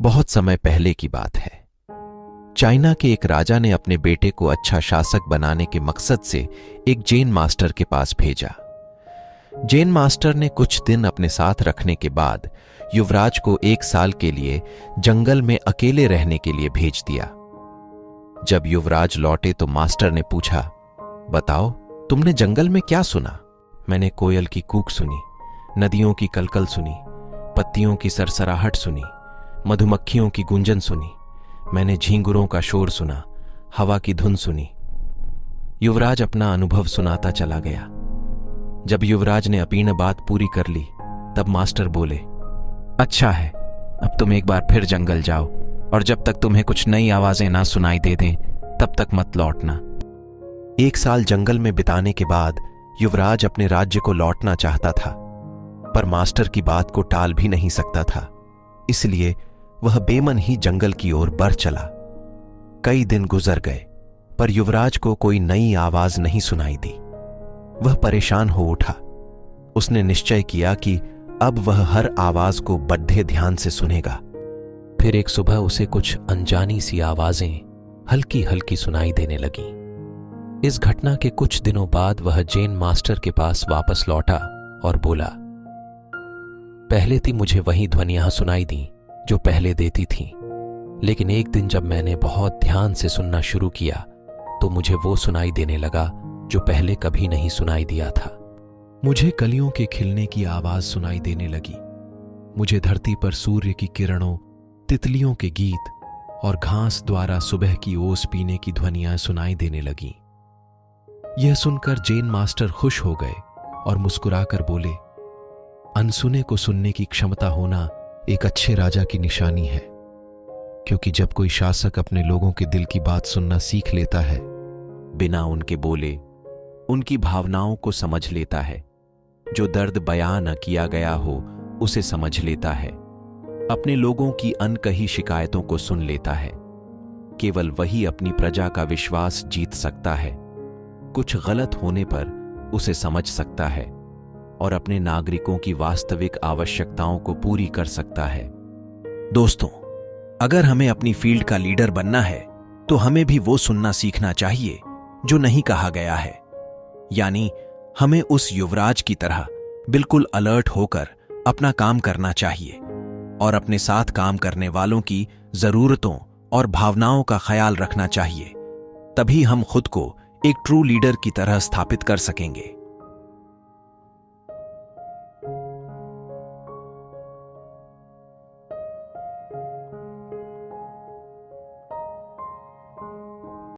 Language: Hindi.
बहुत समय पहले की बात है। चाइना के एक राजा ने अपने बेटे को अच्छा शासक बनाने के मकसद से एक जैन मास्टर के पास भेजा। जैन मास्टर ने कुछ दिन अपने साथ रखने के बाद युवराज को 1 साल के लिए जंगल में अकेले रहने के लिए भेज दिया। जब युवराज लौटे तो मास्टर ने पूछा, बताओ तुमने जंगल में क्या सुना? मैंने कोयल की कूक सुनी, नदियों की कलकल सुनी, पत्तियों की सरसराहट सुनी, मधुमक्खियों की गूंजन सुनी, मैंने झींगुरों का शोर सुना, हवा की धुन सुनी। युवराज अपना अनुभव सुनाता चला गया। जब युवराज ने अपनी बात पूरी कर ली तब मास्टर बोले, अच्छा है, अब तुम एक बार फिर जंगल जाओ और जब तक तुम्हें कुछ नई आवाजें ना सुनाई दे दें तब तक मत लौटना। 1 साल जंगल में बिताने के बाद युवराज अपने राज्य को लौटना चाहता था, पर मास्टर की बात को टाल भी नहीं सकता था, इसलिए वह बेमन ही जंगल की ओर बढ़ चला। कई दिन गुजर गए पर युवराज को कोई नई आवाज नहीं सुनाई दी। वह परेशान हो उठा। उसने निश्चय किया कि अब वह हर आवाज को बड़े ध्यान से सुनेगा। फिर एक सुबह उसे कुछ अनजानी सी आवाजें हल्की हल्की सुनाई देने लगी। इस घटना के कुछ दिनों बाद वह जैन मास्टर के पास वापस लौटा और बोला, पहले थी मुझे वही ध्वनियां सुनाई दी जो पहले देती थीं, लेकिन एक दिन जब मैंने बहुत ध्यान से सुनना शुरू किया तो मुझे वो सुनाई देने लगा जो पहले कभी नहीं सुनाई दिया था। मुझे कलियों के खिलने की आवाज सुनाई देने लगी। मुझे धरती पर सूर्य की किरणों, तितलियों के गीत और घास द्वारा सुबह की ओस पीने की ध्वनियां सुनाई देने लगीं। यह सुनकर जैन मास्टर खुश हो गए और मुस्कुराकर बोले, अनसुने को सुनने की क्षमता होना एक अच्छे राजा की निशानी है, क्योंकि जब कोई शासक अपने लोगों के दिल की बात सुनना सीख लेता है, बिना उनके बोले उनकी भावनाओं को समझ लेता है, जो दर्द बयां न किया गया हो उसे समझ लेता है, अपने लोगों की अनकही शिकायतों को सुन लेता है, केवल वही अपनी प्रजा का विश्वास जीत सकता है, कुछ गलत होने पर उसे समझ सकता है और अपने नागरिकों की वास्तविक आवश्यकताओं को पूरी कर सकता है। दोस्तों, अगर हमें अपनी फील्ड का लीडर बनना है तो हमें भी वो सुनना सीखना चाहिए जो नहीं कहा गया है, यानी हमें उस युवराज की तरह बिल्कुल अलर्ट होकर अपना काम करना चाहिए और अपने साथ काम करने वालों की जरूरतों और भावनाओं का ख्याल रखना चाहिए। तभी हम खुद को एक ट्रू लीडर की तरह स्थापित कर सकेंगे।